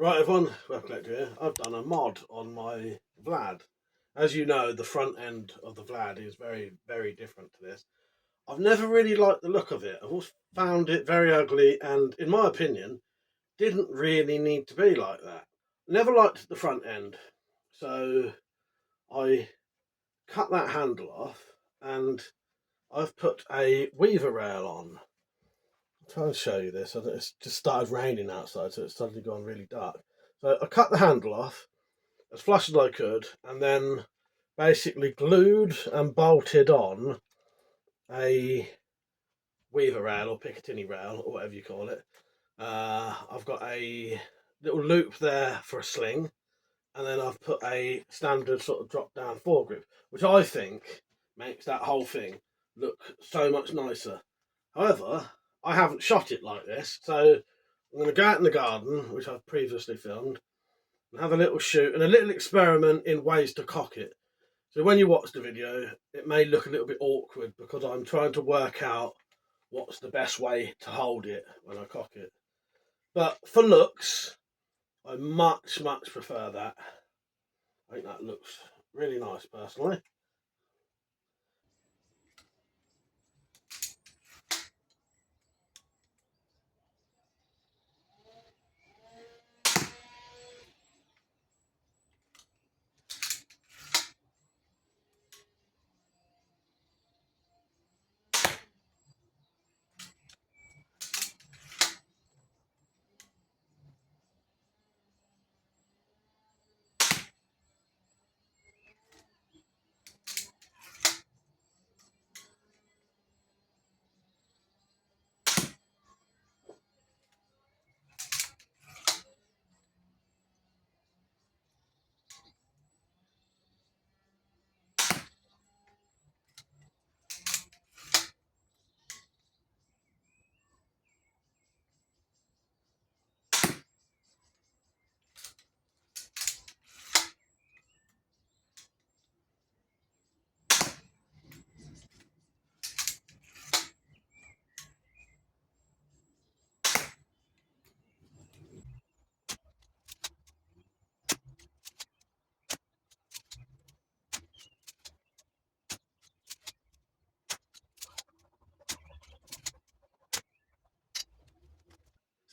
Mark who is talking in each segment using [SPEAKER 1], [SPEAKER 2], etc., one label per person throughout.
[SPEAKER 1] Right everyone, WeaponCollector here. I've done a mod on my Vlad. As you know, the front end of the Vlad is very, very different to this. I've never really liked the look of it. I've always found it very ugly and, in my opinion, didn't really need to be like that. Never liked the front end. So I cut that handle off and I've put a weaver rail on. I'll try and show you this. It's just started raining outside, so it's suddenly gone really dark. So I cut the handle off as flush as I could, and then basically glued and bolted on a weaver rail or Picatinny rail or whatever you call it. I've got a little loop there for a sling, and then I've put a standard sort of drop down foregrip, which I think makes that whole thing look so much nicer. However, I haven't shot it like this, so I'm going to go out in the garden, which I've previously filmed, and have a little shoot and a little experiment in ways to cock it. So when you watch the video, it may look a little bit awkward because I'm trying to work out what's the best way to hold it when I cock it. But for looks, I much prefer that. I think that looks really nice personally.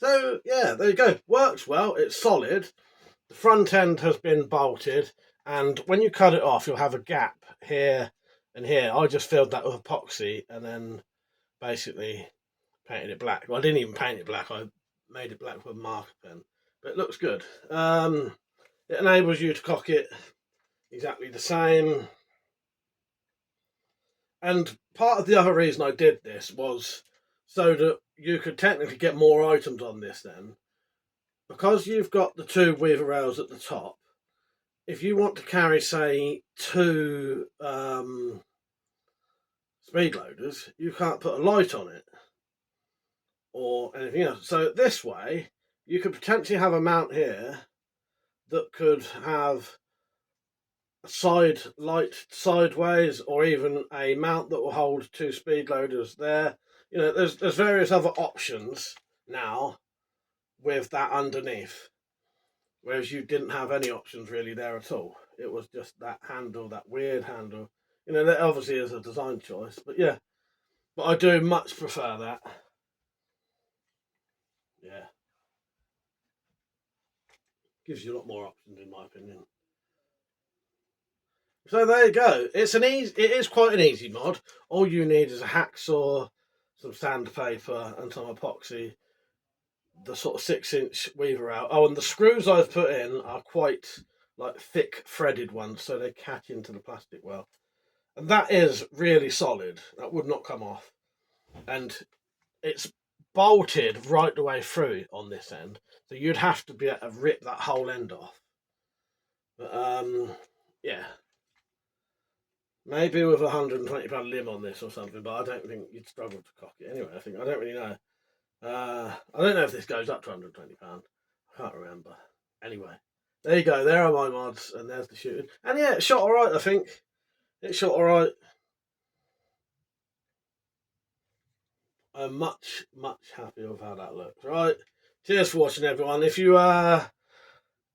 [SPEAKER 1] So yeah, there you go. Works well, it's solid. The front end has been bolted, and when you cut it off, you'll have a gap here and here. I just filled that with epoxy and then basically painted it black. Well, I didn't even paint it black. I made it black with a marker pen, but it looks good. It enables you to cock it exactly the same. And part of the other reason I did this was so that you could technically get more items on this then. Because you've got the two weaver rails at the top, if you want to carry, say, two speed loaders, you can't put a light on it or anything else. So this way, you could potentially have a mount here that could have a side light sideways, or even a mount that will hold two speed loaders there. You know, there's various other options now with that underneath, whereas you didn't have any options really there at all. It was just that handle, that weird handle. You know, that obviously is a design choice, but yeah. But I do much prefer that. Yeah. Gives you a lot more options in my opinion. So there you go. It is quite an easy mod. All you need is a hacksaw, some sandpaper and some epoxy, the sort of 6-inch weaver out. Oh, and the screws I've put in are quite like thick threaded ones, so they catch into the plastic well. And that is really solid. That would not come off. And it's bolted right the way through on this end, so you'd have to be able to rip that whole end off. But yeah, maybe with £120 limb on this or something, but I don't think you'd struggle to cock it anyway. I don't really know. I don't know if this goes up to £120. I can't remember. Anyway, there you go. There are my mods, and there's the shooting. And yeah, it shot all right. I think it shot all right. I'm much happier with how that looks. Right. Cheers for watching, everyone. If you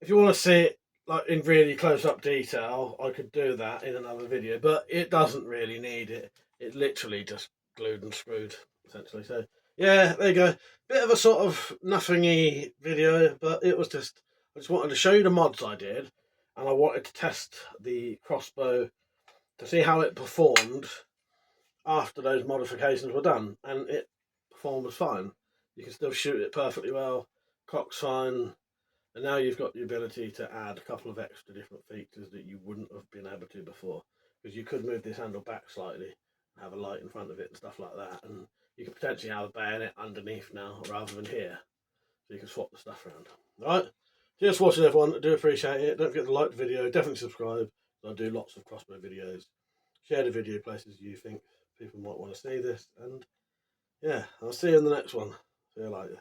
[SPEAKER 1] if you want to see it like in really close up detail, I could do that in another video, but it doesn't really need it. It's literally just glued and screwed essentially. So yeah, there you go. Bit of a sort of nothingy video, but it was just, I just wanted to show you the mods I did, and I wanted to test the crossbow to see how it performed after those modifications were done, and it performed fine. You can still shoot it perfectly well, cock's fine, and now you've got the ability to add a couple of extra different features that you wouldn't have been able to before, because you could move this handle back slightly and have a light in front of it and stuff like that, and you could potentially have a bayonet underneath now rather than here, so you can swap the stuff around. Alright, cheers for watching everyone, I do appreciate it. Don't forget to like the video, definitely subscribe. I do lots of crossbow videos. Share the video places you think people might want to see this, and yeah, I'll see you in the next one. See you later.